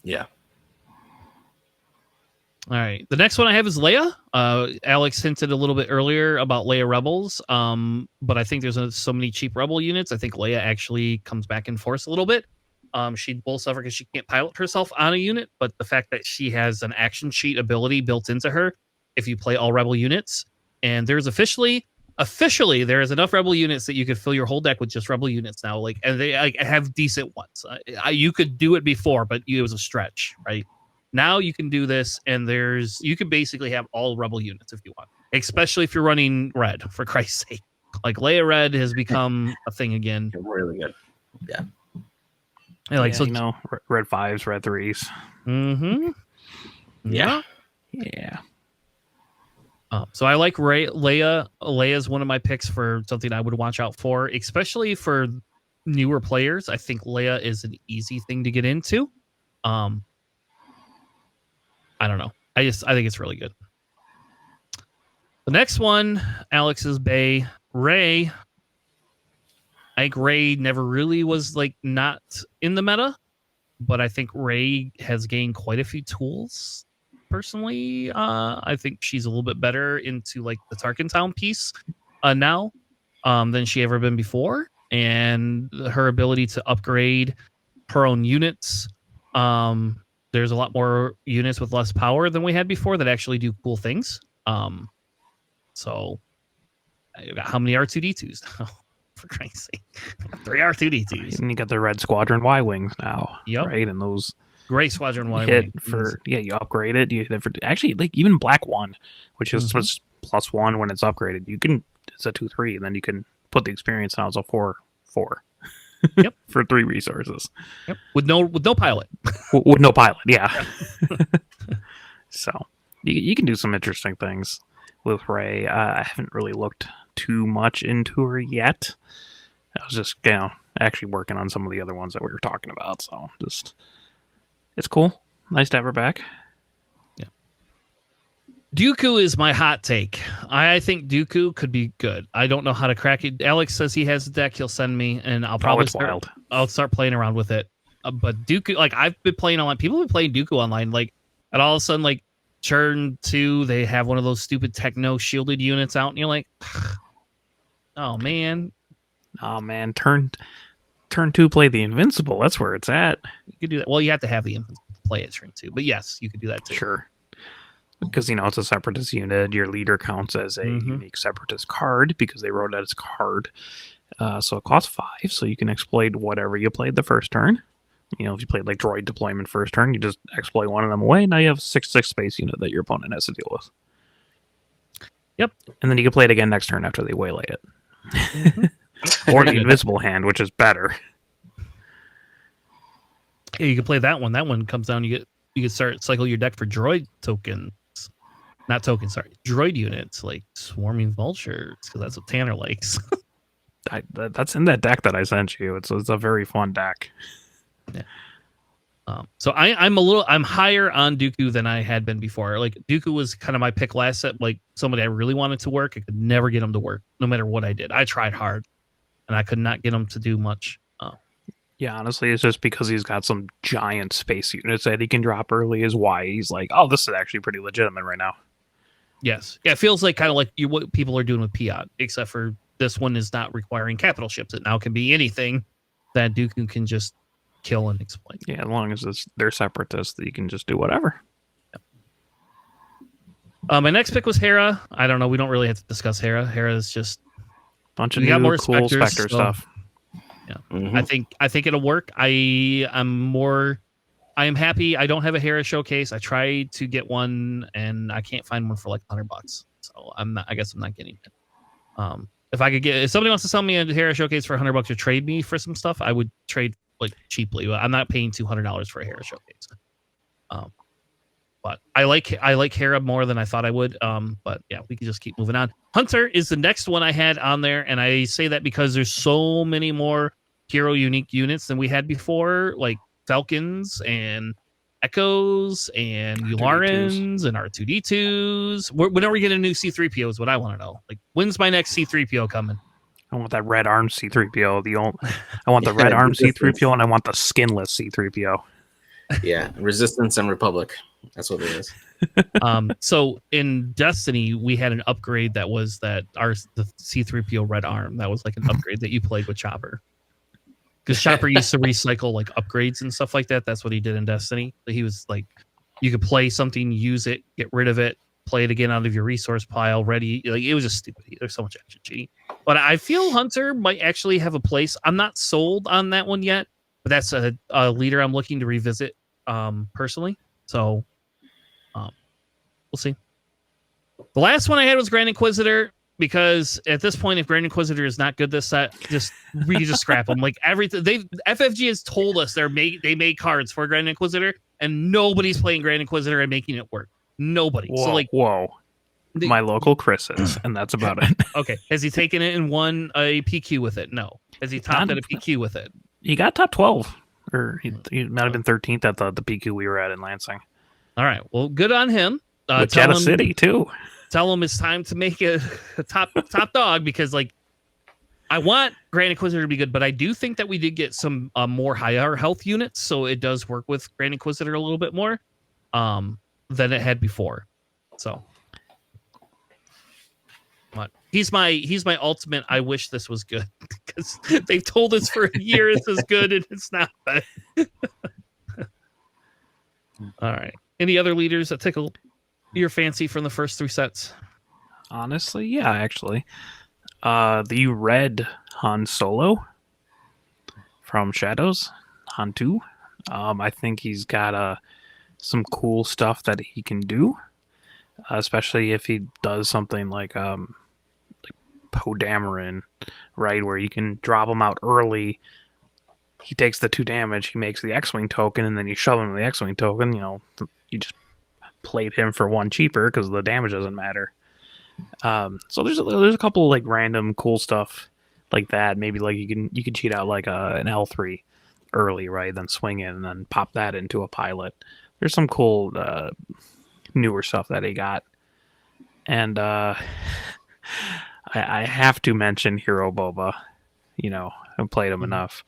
Yeah. All right. The next one I have is Leia. Alex hinted a little bit earlier about Leia Rebels, but I think there's so many cheap Rebel units. I think Leia actually comes back in force a little bit. She will suffer because she can't pilot herself on a unit, but the fact that she has an action sheet ability built into her if you play all Rebel units, and there's officially there is enough Rebel units that you could fill your whole deck with just Rebel units now. Like, and they like have decent ones. You could do it before, but it was a stretch, right? Now you can do this, and you could basically have all Rebel units if you want, especially if you're running red, for Christ's sake. Like Leia Red has become a thing again. Really good. Yeah. Yeah, like, yeah, so, you know, red 5s, red 3s. Mm-hmm. Yeah. Yeah. So I like Leia. Leia is one of my picks for something I would watch out for, especially for newer players. I think Leia is an easy thing to get into. I don't know. I think it's really good. The next one, Alex's Bay, Rey. I think Rey never really was like not in the meta, but I think Rey has gained quite a few tools. Personally, I think she's a little bit better into like the Tarkin Town piece now than she ever been before, and her ability to upgrade her own units. There's a lot more units with less power than we had before that actually do cool things. So I got how many R2D2s? For Christ's sake, 3 R2D2s. And you got the Red Squadron Y wings now, right? And those Gray Squadron Y hit wings. for you upgrade it. Actually, like even Black One, which is +1 when it's upgraded. You can it's a 2/3, and then you can put the experience now as a 4/4. Yep. For 3 resources. Yep. With no pilot. With no pilot, yeah. So you can do some interesting things with Rey. I haven't really looked too much into her yet. I was just actually working on some of the other ones that we were talking about. So just it's cool. Nice to have her back. Yeah. Dooku is my hot take. I think Dooku could be good. I don't know how to crack it. Alex says he has a deck he'll send me, and I'll probably I'll start playing around with it. But Dooku, like I've been playing online. People have been playing Dooku online, like, and all of a sudden, like turn 2, they have one of those stupid techno shielded units out, and you're like, oh man. Turn 2, play the Invincible. That's where it's at. You could do that. Well, you have to have the Invincible to play it turn 2, but yes, you could do that too. Sure. Because, it's a Separatist unit. Your leader counts as a unique Separatist card because they wrote it as a card. So it costs 5, so you can exploit whatever you played the first turn. If you played like droid deployment first turn, you just exploit one of them away. Now you have a 6/6 space unit that your opponent has to deal with. Yep. And then you can play it again next turn after they waylay it. Or the Invisible Hand, which is better. Yeah, you can play that one. That one comes down. You can start cycle your deck for droid tokens. Not tokens, sorry. Droid units like Swarming Vultures, because that's what Tanner likes. That's in that deck that I sent you. It's a very fun deck. Yeah. So I'm higher on Dooku than I had been before. Like Dooku was kind of my pick last set, like somebody I really wanted to work. I could never get him to work, no matter what I did. I tried hard, and I could not get him to do much. Yeah, honestly, it's just because he's got some giant space units that he can drop early is why he's like, oh, this is actually pretty legitimate right now. Yes. Yeah, it feels like kind of like what people are doing with Piat, except for this one is not requiring capital ships. It now can be anything that Dooku can just kill and exploit. Yeah, as long as they're separatists, you can just do whatever. My next pick was Hera. I don't know. We don't really have to discuss Hera. Hera is just bunch of we got new more cool Spectres, Spectre so, stuff. Yeah, Mhm. I think it'll work. I am happy. I don't have a Hera showcase. I tried to get one, and I can't find one for like $100. So I guess I'm not getting it. If somebody wants to sell me a Hera showcase for $100 to trade me for some stuff, I would trade like cheaply. But I'm not paying $200 for a Hera showcase. But I like Hera more than I thought I would. But yeah, we can just keep moving on. Hunter is the next one I had on there, and I say that because there's so many more hero unique units than we had before, like Falcons and Echoes and Ularans and R2D2s. When are we getting a new C3PO is what I want to know. Like, when's my next C3PO coming? I want that red armed C3PO. I want the red armed C3PO, and I want the skinless C3PO. Yeah, Resistance and Republic. That's what it is. So in Destiny, we had an upgrade that was the C3PO red arm. That was like an upgrade that you played with Chopper. Because Chopper used to recycle like upgrades and stuff like that. That's what he did in Destiny. He was like, you could play something, use it, get rid of it, play it again out of your resource pile, ready. Like, it was just stupid. There's so much extra cheating. But I feel Hunter might actually have a place. I'm not sold on that one yet, but that's a leader I'm looking to revisit personally. So we'll see. The last one I had was Grand Inquisitor, because at this point, if Grand Inquisitor is not good this set, we can just scrap them. Like everything, FFG has told us they made cards for Grand Inquisitor, and nobody's playing Grand Inquisitor and making it work. Nobody. Whoa, So like, my local Chris is, and that's about it. Okay, has he taken it and won a PQ with it? No. Has he topped at a PQ with it? He got top 12, or he might have been 13th at the PQ we were at in Lansing. All right. Well, good on him. With Jeddah City too. Tell him it's time to make a top dog, because like I want Grand Inquisitor to be good, but I do think that we did get some more higher health units, so it does work with Grand Inquisitor a little bit more than it had before. So, but he's my ultimate. I wish this was good, because they've told us for a year this is good and it's not. All right. Any other leaders that tickle your fancy from the first 3 sets? Honestly, yeah, actually. The red Han Solo from Shadows, Han 2. I think he's got some cool stuff that he can do, especially if he does something like Poe Dameron, right, where you can drop him out early. He takes the 2 damage, he makes the X-Wing token, and then you shove him the X-Wing token. You just played him for 1 cheaper because the damage doesn't matter. So there's a couple like random cool stuff like that. Maybe like you can cheat out like an L3 early, right? Then swing it and then pop that into a pilot. There's some cool newer stuff that he got. And I have to mention Hero Boba. I've played him enough.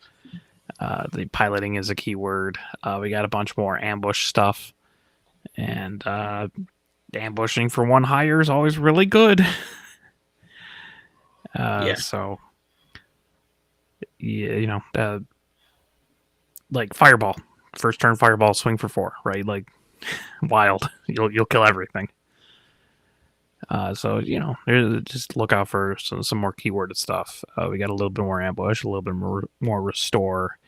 The piloting is a key word. We got a bunch more ambush stuff, and ambushing for 1 higher is always really good. So yeah, like fireball, first turn fireball, swing for 4, right? Like wild, you'll kill everything. So just look out for some more keyworded stuff. We got a little bit more ambush, a little bit more restore.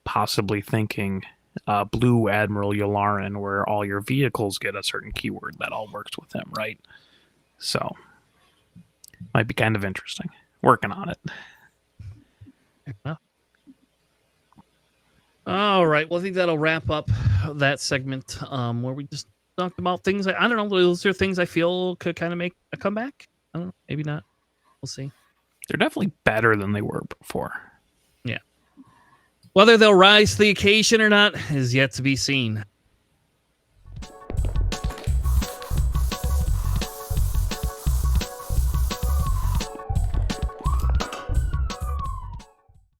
Possibly thinking Blue Admiral Yularen, where all your vehicles get a certain keyword that all works with him, right? So might be kind of interesting. Working on it. All right. Well, I think that'll wrap up that segment where we just talked about things. I don't know. Those are things I feel could kind of make a comeback. I don't know. Maybe not. We'll see. They're definitely better than they were before. Yeah. Whether they'll rise to the occasion or not is yet to be seen.